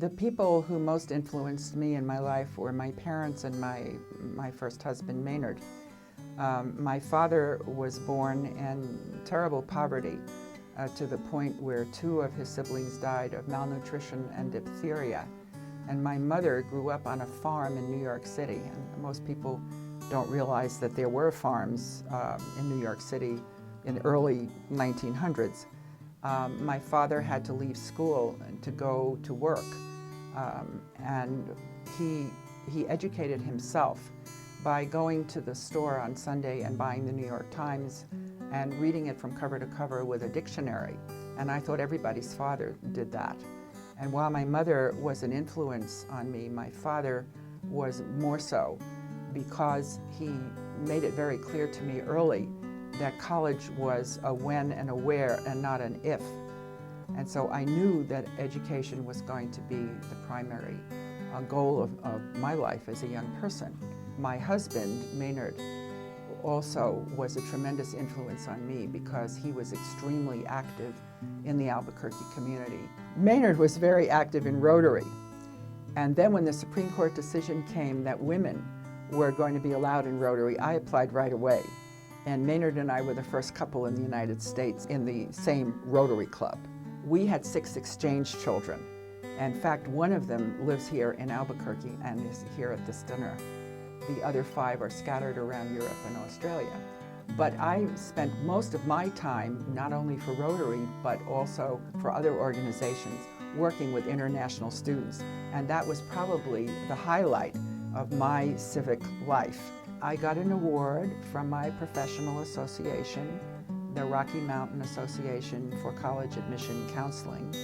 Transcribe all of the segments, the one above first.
The people who most influenced me in my life were my parents and my first husband, Maynard. My father was born in terrible poverty to the point where 2 of his siblings died of malnutrition and diphtheria. And my mother grew up on a farm in New York City. And most people don't realize that there were farms in New York City in the early 1900s. My father had to leave school to go to work, and he educated himself by going to the store on Sunday and buying the New York Times and reading it from cover to cover with a dictionary. And I thought everybody's father did that. And while my mother was an influence on me, my father was more so, because he made it very clear to me early that college was a when and a where and not an if. And so I knew that education was going to be the primary goal of my life as a young person. My husband, Maynard, also was a tremendous influence on me because he was extremely active in the Albuquerque community. Maynard was very active in Rotary. And then when the Supreme Court decision came that women were going to be allowed in Rotary, I applied right away. And Maynard and I were the first couple in the United States in the same Rotary Club. We had 6 exchange children. In fact, one of them lives here in Albuquerque and is here at this dinner. The other 5 are scattered around Europe and Australia. But I spent most of my time, not only for Rotary, but also for other organizations, working with international students. And that was probably the highlight of my civic life. I got an award from my professional association, the Rocky Mountain Association for College Admission Counseling.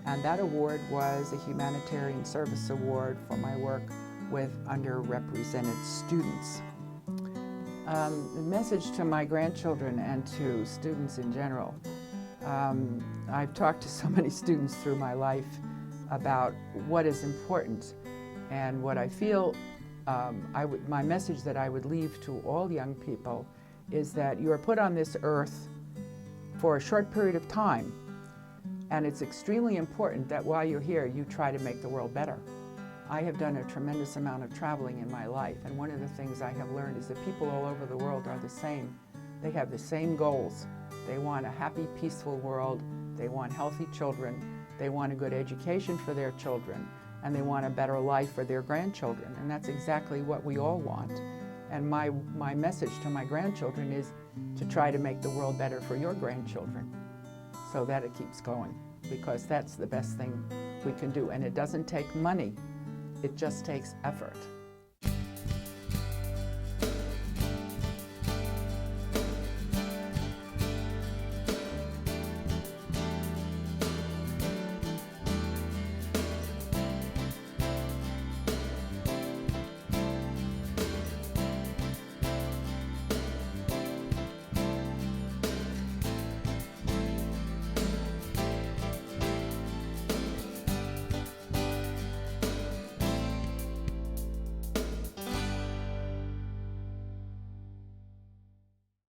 And that award was a Humanitarian Service Award for my work with underrepresented students. The message to my grandchildren and to students in general. I've talked to so many students through my life about what is important, and what I feel my message that I would leave to all young people is that you are put on this earth for a short period of time, and it's extremely important that while you're here, you try to make the world better. I have done a tremendous amount of traveling in my life, and one of the things I have learned is that people all over the world are the same. They have the same goals. They want a happy, peaceful world. They want healthy children. They want a good education for their children. And they want a better life for their grandchildren. And that's exactly what we all want. And my message to my grandchildren is to try to make the world better for your grandchildren so that it keeps going, because that's the best thing we can do. And it doesn't take money, it just takes effort.